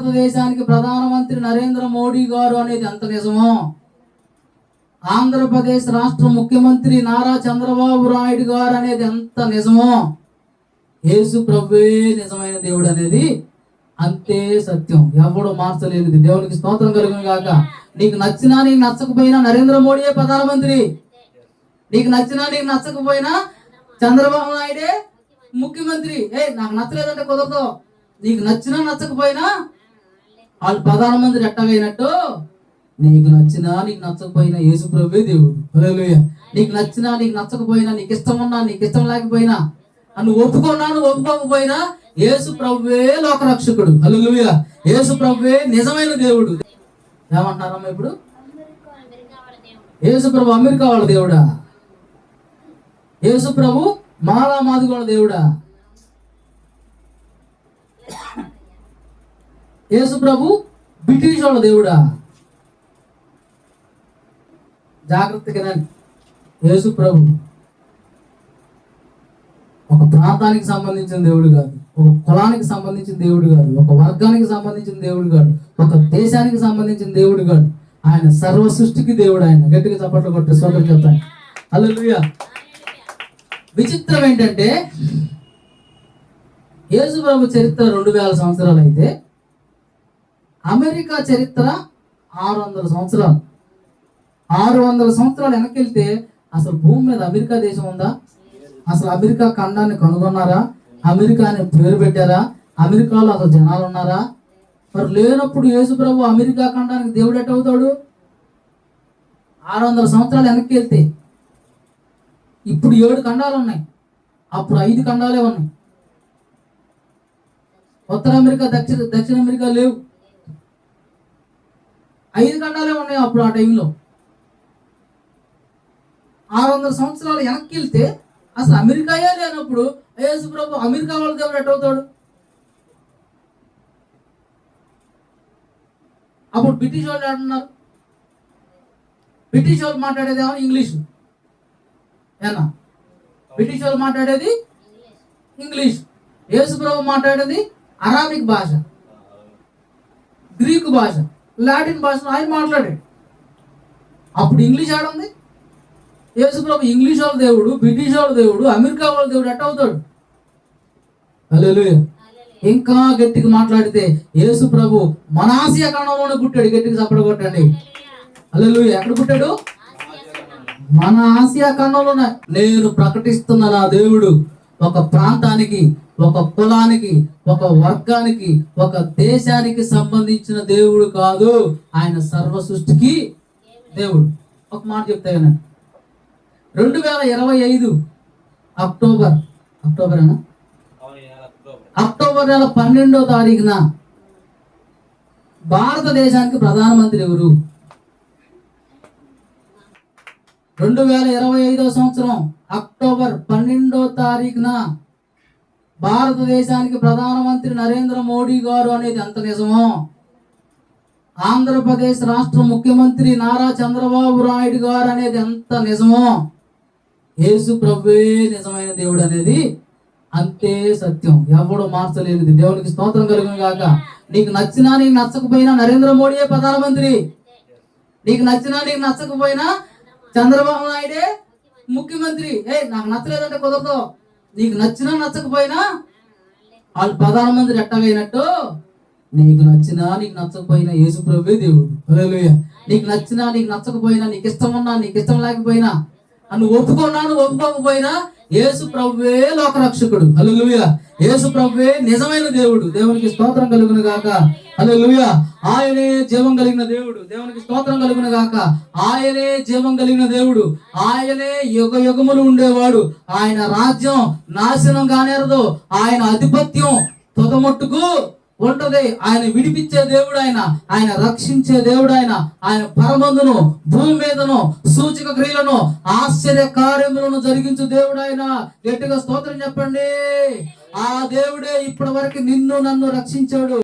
భారతదేశానికి ప్రధానమంత్రి నరేంద్ర మోడీ గారు అనేది ఎంత నిజమో, ఆంధ్రప్రదేశ్ రాష్ట్ర ముఖ్యమంత్రి నారా చంద్రబాబు నాయుడు గారు అనేది ఎంత నిజమో, యేసు ప్రభువే నిజమైన దేవుడు అనేది అంతే సత్యం. ఎవడు మార్చలేనిది. దేవునికి స్తోత్రం కలుగును గాక. నీకు నచ్చినా నీకు నచ్చకపోయినా నరేంద్ర మోడీయే ప్రధానమంత్రి. నీకు నచ్చినా నీకు నచ్చకపోయినా చంద్రబాబు నాయుడే ముఖ్యమంత్రి. నాకు నచ్చలేదంటే కుదరదు. నీకు నచ్చినా నచ్చకపోయినా వాళ్ళు ప్రధానమంత్రి ఎట్టగైనట్టు నీకు నచ్చినా నీకు నచ్చకపోయినా యేసు ప్రభువే దేవుడు. హల్లెలూయా. నీకు నచ్చినా నీకు నచ్చకపోయినా, నీకు ఇష్టం ఉన్నా నీకు ఇష్టం లేకపోయినా, నువ్వు ఒప్పుకున్నాను ఒప్పుకోకపోయినా యేసు ప్రభువే లోకరక్షకుడు. హల్లెలూయా. యేసు ప్రభువే నిజమైన దేవుడు. ఏమంటున్నారమ్మా ఇప్పుడు? యేసు ప్రభు అమెరికా వాళ్ళ దేవుడా? యేసు ప్రభు మాలా మాదిగోళ్ళ దేవుడా? యేసు ప్రభు బ్రిటిష్ వాళ్ళ దేవుడా? జాగ్రత్తగా యేసు ప్రభు ఒక ప్రాంతానికి సంబంధించిన దేవుడు కాదు, ఒక కులానికి సంబంధించిన దేవుడు కాదు, ఒక వర్గానికి సంబంధించిన దేవుడు కాదు, ఒక దేశానికి సంబంధించిన దేవుడు కాదు. ఆయన సర్వ సృష్టికి దేవుడు. ఆయన గట్టిగా చప్పట్లు కొట్టి స్తోత్రం చెప్తాను. హల్లెలూయా. విచిత్రం ఏంటంటే యేసు ప్రభు చరిత్ర 2000 సంవత్సరాలు అయితే అమెరికా చరిత్ర 600 సంవత్సరాలు. 600 సంవత్సరాలు వెనక్కి వెళ్తే అసలు భూమి మీద అమెరికా దేశం ఉందా? అసలు అమెరికా ఖండాన్ని కనుగొన్నారా? అమెరికా అని పేరు పెట్టారా? అమెరికాలో అసలు జనాలు ఉన్నారా? మరి లేనప్పుడు యేసు ప్రభు అమెరికా ఖండానికి దేవుడు ఎట్ట అవుతాడు? 600 సంవత్సరాలు వెనక్కి వెళ్తే ఇప్పుడు 7 ఖండాలు ఉన్నాయి, అప్పుడు 5 ఖండాలే ఉన్నాయి. ఉత్తర అమెరికా దక్షిణ అమెరికా లేవు, 5 ఖండాలే ఉన్నాయి అప్పుడు ఆ టైంలో. 600 సంవత్సరాలు వెనక్కి వెళ్తే అసలు అమెరికాయే లేనప్పుడు యేసు ప్రభు అమెరికా వాళ్ళ దేవుడు ఎట్ట అవుతాడు? అప్పుడు బ్రిటిష్ వాళ్ళు అంటున్నారు, బ్రిటిష్ వాళ్ళు మాట్లాడేది ఏమో ఇంగ్లీషు. ఏనా బ్రిటిష్ వాళ్ళు మాట్లాడేది ఇంగ్లీష్, యేసు ప్రభు మాట్లాడేది అరాబిక్ భాష, గ్రీకు భాష, లాటిన్ భాషను ఆయన మాట్లాడాడు. అప్పుడు ఇంగ్లీష్ ఆడుంది. యేసు ప్రభు ఇంగ్లీష్ వాళ్ళ దేవుడు, బ్రిటిష్ వాళ్ళ దేవుడు, అమెరికా వాళ్ళ దేవుడు ఎట్ట అవుతాడు? హల్లెలూయా. ఇంకా గట్టిగా మాట్లాడితే యేసు ప్రభు మన ఆసియా ఖండంలోనే పుట్టాడు. గట్టిగా చప్పట్లు కొట్టండి. హల్లెలూయా. ఎక్కడ పుట్టాడు? మన ఆసియా ఖండంలోనే. నేను ప్రకటిస్తున్న నా దేవుడు ఒక ప్రాంతానికి, ఒక కులానికి, ఒక వర్గానికి, ఒక దేశానికి సంబంధించిన దేవుడు కాదు. ఆయన సర్వ సృష్టికి దేవుడు. ఒక మాట చెప్తాను. 2025 అక్టోబర్ నెల 12వ తారీఖున భారతదేశానికి ప్రధానమంత్రి ఎవరు? 2025 సంవత్సరం అక్టోబర్ 12వ తారీఖున భారతదేశానికి ప్రధానమంత్రి నరేంద్ర మోడీ గారు అనేది ఎంత నిజమో, ఆంధ్రప్రదేశ్ రాష్ట్ర ముఖ్యమంత్రి నారా చంద్రబాబు నాయుడు గారు అనేది ఎంత నిజమో, యేసు ప్రభువే నిజమైన దేవుడు అనేది అంతే సత్యం. ఎవడు మార్చలేనిది. దేవునికి స్తోత్రం కలుగును గాక. నీకు నచ్చినా నీకు నచ్చకపోయినా నరేంద్ర మోడీయే ప్రధానమంత్రి. నీకు నచ్చినా నీకు నచ్చకపోయినా చంద్రబాబు నాయుడే ముఖ్యమంత్రి. నాకు నచ్చలేదంటే కుదరదు. నీకు నచ్చినా నచ్చకపోయినా వాళ్ళు ప్రధానమంత్రి ఎట్టగైనట్టు నీకు నచ్చినా నీకు నచ్చకపోయినా యేసు ప్రభువే దేవుడు. హల్లెలూయా. నీకు నచ్చినా నీకు నచ్చకపోయినా, నీకు ఇష్టం ఉన్నా నీకు ఇష్టం లేకపోయినా, నువ్వు ఒప్పుకున్నాను ఒప్పుకోకపోయినా యేసు ప్రభువే లోకరక్షకుడు. హల్లెలూయా. యేసు ప్రభువే నిజమైన దేవుడు. దేవునికి స్తోత్రం కలుగును గాక. హల్లెలూయా. ఆయనే జీవం కలిగిన దేవుడు. దేవునికి స్తోత్రం కలుగును గాక. ఆయనే జీవం కలిగిన దేవుడు. ఆయనే యుగ యుగములు ఉండేవాడు. ఆయన రాజ్యం నాశనం కానేరదు. ఆయన ఆధిపత్యం తుదముట్టుకు ఉంటది. ఆయన విడిపించే దేవుడు, ఆయన రక్షించే దేవుడు, ఆయన పరమందును భూమి మీదను సూచక క్రియలను ఆశ్చర్య కార్యములను జరిగించు దేవుడు. ఆయన గట్టిగా స్తోత్రం చెప్పండి. ఆ దేవుడే ఇప్పటి వరకు నిన్ను నన్ను రక్షించాడు.